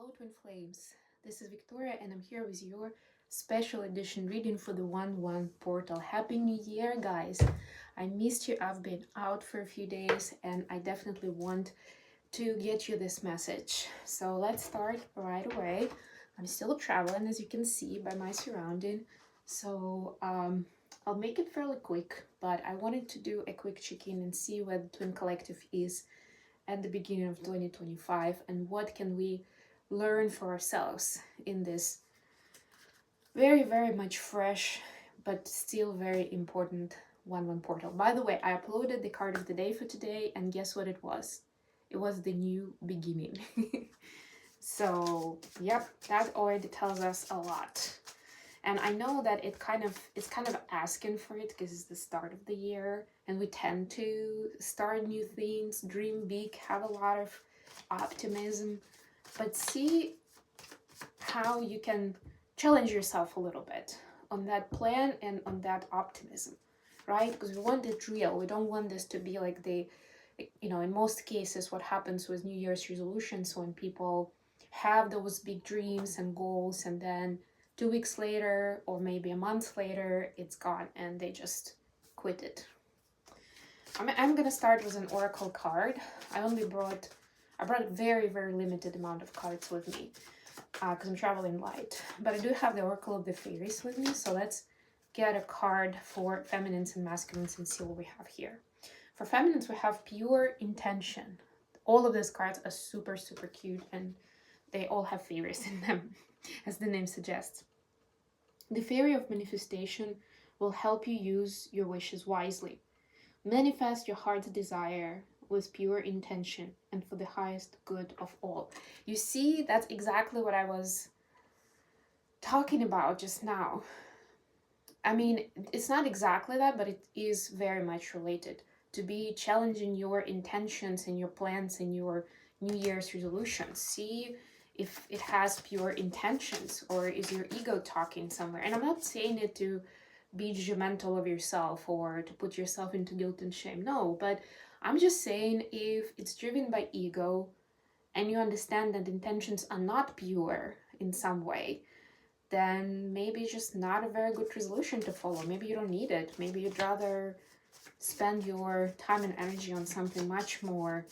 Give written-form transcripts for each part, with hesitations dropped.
Hello Twin Flames, this is Victoria and I'm here with your special edition reading for the 1-1 portal. Happy New Year guys! I missed you, I've been out for a few days and I definitely want to get you this message. So let's start right away. I'm still traveling as you can see by my surrounding. So I'll make it fairly quick, but I wanted to do a quick check-in and see where the Twin Collective is at the beginning of 2025 and what can we learn for ourselves in this very much fresh but still very important 1-1 portal. By the way, I uploaded the card of the day for today and guess what it was? It was the new beginning. So yep, that already tells us a lot. And I know that it's kind of asking for it because it's the start of the year and we tend to start new things, dream big, have a lot of optimism, but see how you can challenge yourself a little bit on that plan and on that optimism, right? Because we want it real. We don't want this to be like in most cases, what happens with New Year's resolutions when people have those big dreams and goals and then 2 weeks later or maybe a month later it's gone and they just quit it. I'm gonna start with an oracle card. I brought a very limited amount of cards with me because I'm traveling light, but I do have the oracle of the fairies with me. So let's get a card for feminines and masculines and see what we have here. For feminines we have pure intention. All of these cards are super cute and they all have fairies in them, as the name suggests. The fairy of manifestation will help you use your wishes wisely. Manifest your heart's desire with pure intention and for the highest good of all. You see, that's exactly what I was talking about just now. I mean, it's not exactly that, but it is very much related to be challenging your intentions and your plans and your New Year's resolutions. See if it has pure intentions or is your ego talking somewhere. And I'm not saying it to be judgmental of yourself or to put yourself into guilt and shame. No, but I'm just saying if it's driven by ego and you understand that intentions are not pure in some way, then maybe it's just not a very good resolution to follow. Maybe you don't need it. Maybe you'd rather spend your time and energy on something much more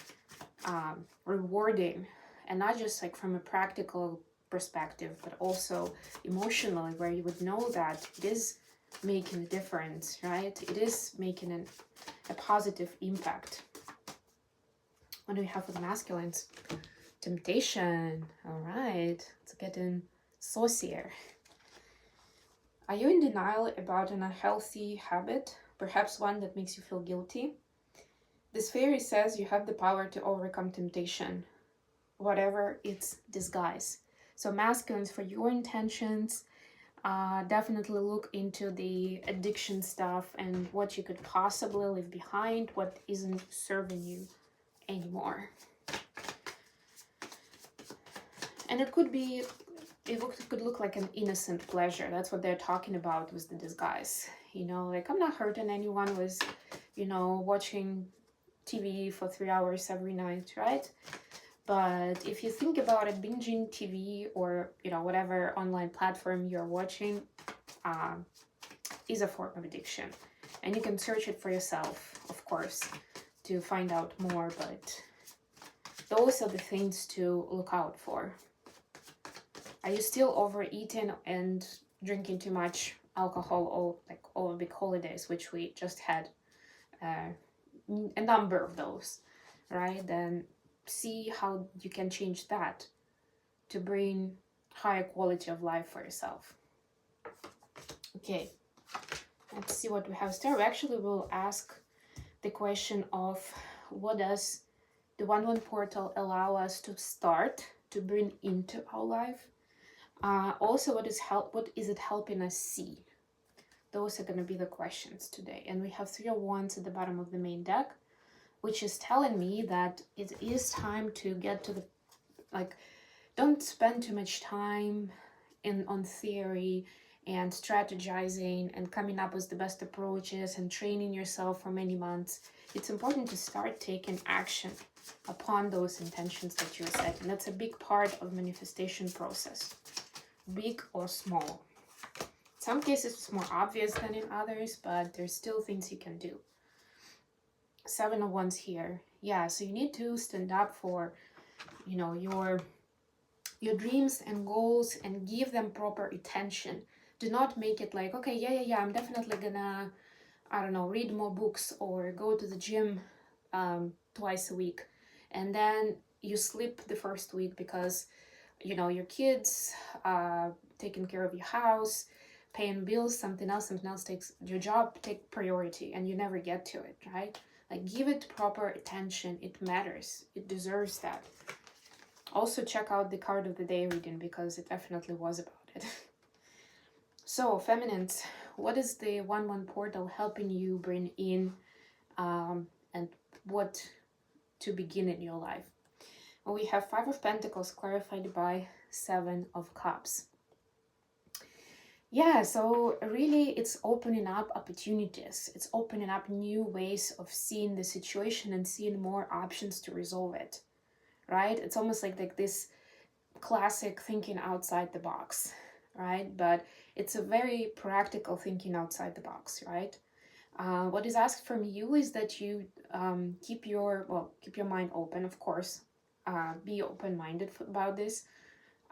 rewarding, and not just like from a practical perspective, but also emotionally, where you would know that it is making a difference, right? It is making a positive impact. What do we have for the masculines? Temptation. All right, it's getting saucier. Are you in denial about an unhealthy habit, perhaps one that makes you feel guilty? This fairy says you have the power to overcome temptation, whatever its disguise. So masculines, for your intentions, definitely look into the addiction stuff and what you could possibly leave behind, what isn't serving you anymore. And it could look like an innocent pleasure. That's what they're talking about with the disguise. You know, like I'm not hurting anyone with, watching TV for 3 hours every night, right? But if you think about it, binging TV or, whatever online platform you're watching is a form of addiction. And you can search it for yourself, of course, to find out more. But those are the things to look out for. Are you still overeating and drinking too much alcohol all big holidays, which we just had a number of those, right? Then see how you can change that to bring higher quality of life for yourself. Okay, let's see what we have there. We actually will ask the question of what does the 1-1 portal allow us to start to bring into our life. Also, what is it helping us see? Those are going to be the questions today. And we have 3 of Wands at the bottom of the main deck, which is telling me that it is time to get to the, don't spend too much time on theory and strategizing and coming up with the best approaches and training yourself for many months, it's important to start taking action upon those intentions that you're setting. That's a big part of manifestation process, big or small. In some cases it's more obvious than in others, but there's still things you can do. 7 of Wands here. Yeah, so you need to stand up for, you know, your dreams and goals and give them proper attention. Do not make it like, okay, yeah, I'm definitely gonna, I don't know, read more books or go to the gym twice a week, and then you slip the first week because, you know, your kids, taking care of your house, paying bills, something else takes your job, take priority, and you never get to it, right? Like, give it proper attention. It matters. It deserves that. Also, check out the card of the day reading because it definitely was about it. So, feminines, what is the 1-1 portal helping you bring in, and what to begin in your life? Well, we have 5 of Pentacles clarified by 7 of Cups. Yeah, so really it's opening up opportunities. It's opening up new ways of seeing the situation and seeing more options to resolve it, right? It's almost like this classic thinking outside the box, right? But it's a very practical thinking outside the box, right? What is asked from you is that you keep your mind open, of course. Be open-minded about this.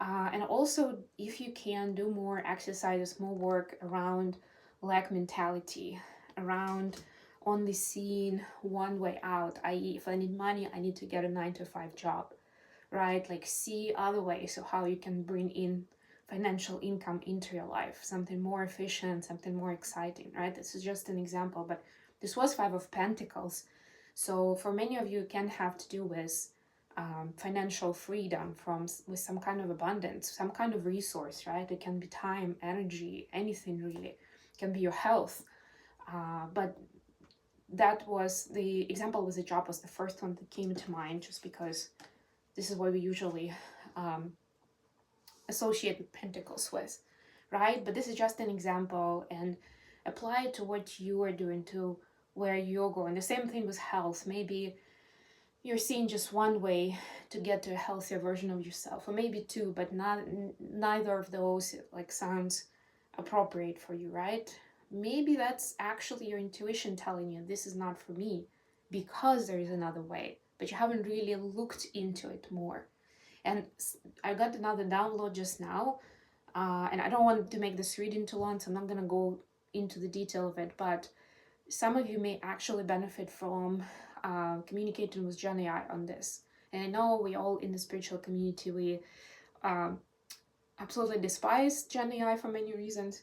And also, if you can, do more exercises, more work around lack mentality, around only seeing one way out, i.e. if I need money, I need to get a 9-to-5 job, right? Like, see other ways of how you can bring in financial income into your life, something more efficient, something more exciting, right? This is just an example, but this was 5 of Pentacles. So for many of you, it can have to do with financial freedom with some kind of abundance, some kind of resource, right? It can be time, energy, anything really. It can be your health. But that was the example with the job was the first one that came to mind, just because this is what we usually associate Pentacles with, right? But this is just an example, and apply it to what you are doing, to where you're going. The same thing with health. Maybe you're seeing just one way to get to a healthier version of yourself, or maybe two, but neither of those like sounds appropriate for you, right? Maybe that's actually your intuition telling you this is not for me because there is another way, but you haven't really looked into it more. And I got another download just now, and I don't want to make this reading too long, so I'm not going to go into the detail of it, but some of you may actually benefit from communicating with Gen AI on this. And I know we all in the spiritual community, we absolutely despise Gen AI for many reasons,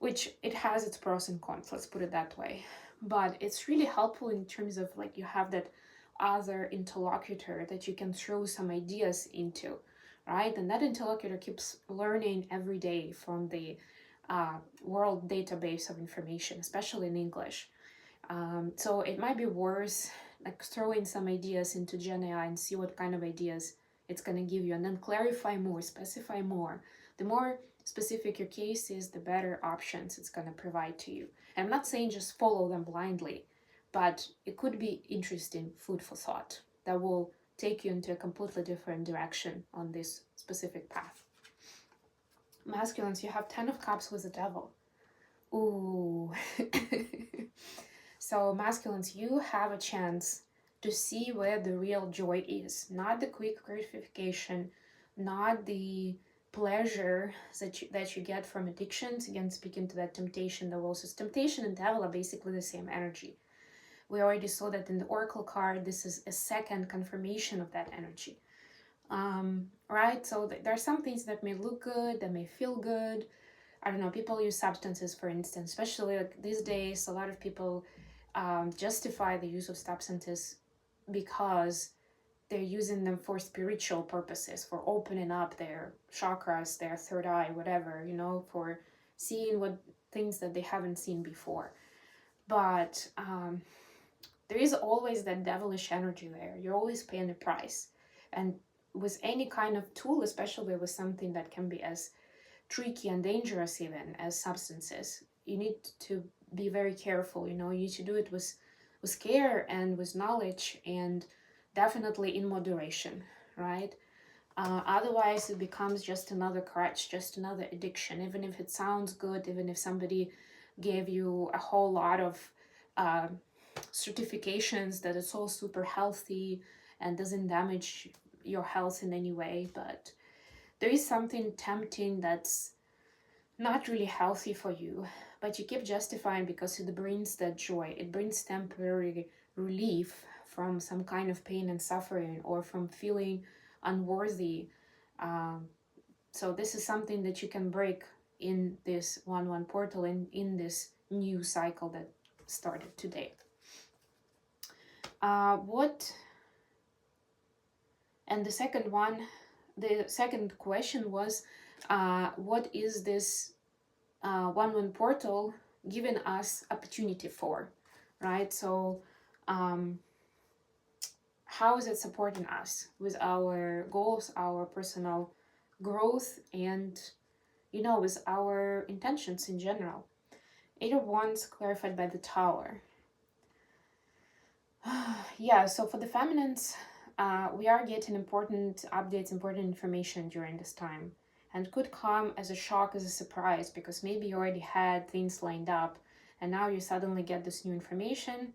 which it has its pros and cons, let's put it that way. But it's really helpful in terms of like you have that other interlocutor that you can throw some ideas into, right? And that interlocutor keeps learning every day from the world database of information, especially in English. So it might be worth like throwing some ideas into Gen AI and see what kind of ideas it's going to give you, and then clarify more, specify more. The more specific your case is, the better options it's going to provide to you. And I'm not saying just follow them blindly, but it could be interesting food for thought that will take you into a completely different direction on this specific path. Masculines, you have 10 of Cups with the Devil. Ooh. So masculines, you have a chance to see where the real joy is. Not the quick gratification, not the pleasure that you get from addictions. Again, speaking to that temptation, the also temptation and devil are basically the same energy. We already saw that in the Oracle card. This is a second confirmation of that energy. Right? So there are some things that may look good, that may feel good. I don't know, people use substances, for instance, especially like these days, a lot of people justify the use of substances because they're using them for spiritual purposes, for opening up their chakras, their third eye, whatever, you know, for seeing what things that they haven't seen before. But there is always that devilish energy there. You're always paying a price. And with any kind of tool, especially with something that can be as tricky and dangerous even as substances. You need to be very careful, you know, you need to do it with care and with knowledge, and definitely in moderation, right? Otherwise, it becomes just another crutch, just another addiction. Even if it sounds good, even if somebody gave you a whole lot of uh, certifications that it's all super healthy and doesn't damage your health in any way, but there is something tempting that's not really healthy for you, but you keep justifying because it brings that joy. It brings temporary relief from some kind of pain and suffering, or from feeling unworthy. Um, so this is something that you can break in this 1-1 portal, in this new cycle that started today. What and the second question was, what is this 1-1 portal giving us opportunity for, right? So how is it supporting us with our goals, our personal growth, and, you know, with our intentions in general? 8 of Wands clarified by the Tower. Yeah, so for the feminines, we are getting important updates, important information during this time, and could come as a shock, as a surprise, because maybe you already had things lined up and now you suddenly get this new information.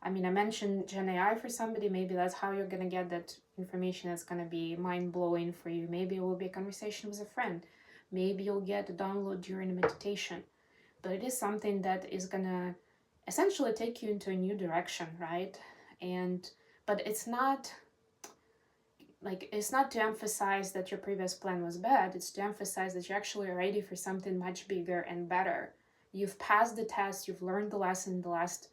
I mean, I mentioned Gen AI for somebody, maybe that's how you're gonna get that information. That's gonna be mind-blowing for you. Maybe it will be a conversation with a friend, maybe you'll get a download during a meditation, but it is something that is gonna essentially take you into a new direction, right? And but it's not to emphasize that your previous plan was bad. It's to emphasize that you're actually ready for something much bigger and better. You've passed the test, you've learned the lesson in the last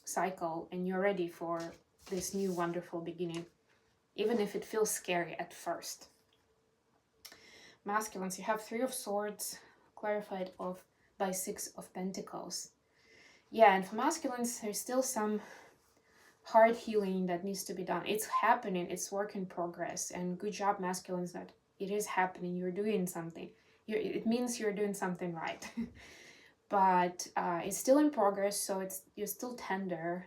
cycle, and you're ready for this new wonderful beginning, even if it feels scary at first. Masculines, you have 3 of Swords clarified by 6 of Pentacles. Yeah, and for masculines, there's still some hard healing that needs to be done. It's happening, it's work in progress, and good job, masculines, that it is happening. You're doing something. It means you're doing something right. But it's still in progress, so you're still tender,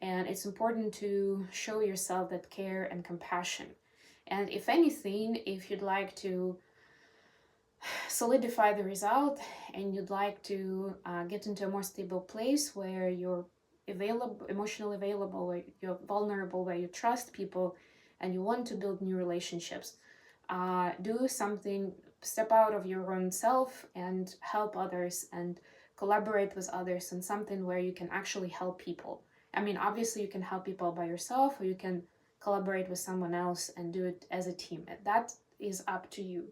and it's important to show yourself that care and compassion. And if anything, if you'd like to solidify the result and you'd like to get into a more stable place where you're available, emotionally available, where you're vulnerable, where you trust people, and you want to build new relationships, do something, step out of your own self and help others and collaborate with others on something where you can actually help people. I mean, obviously you can help people by yourself, or you can collaborate with someone else and do it as a team. That is up to you.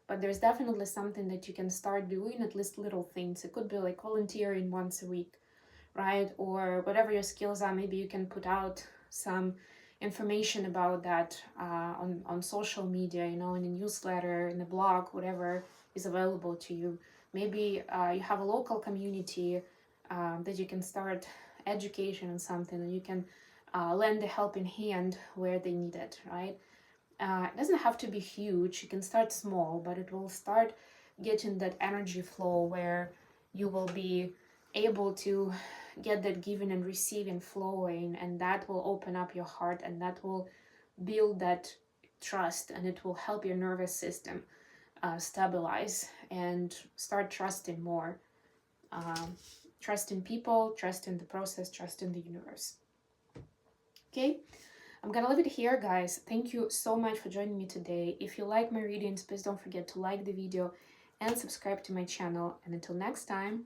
But there's definitely something that you can start doing, at least little things. It could be like volunteering once a week, right? Or whatever your skills are, maybe you can put out some information about that on social media, you know, in a newsletter, in a blog, whatever is available to you. Maybe you have a local community that you can start education on something, and you can lend a helping hand where they need it, right? It doesn't have to be huge. You can start small, but it will start getting that energy flow where you will be able to get that giving and receiving flowing, and that will open up your heart, and that will build that trust, and it will help your nervous system stabilize and start trusting more. Trust in people, trust in the process, trust in the universe. Okay, I'm gonna leave it here, guys. Thank you so much for joining me today. If you like my readings, please don't forget to like the video and subscribe to my channel. And until next time,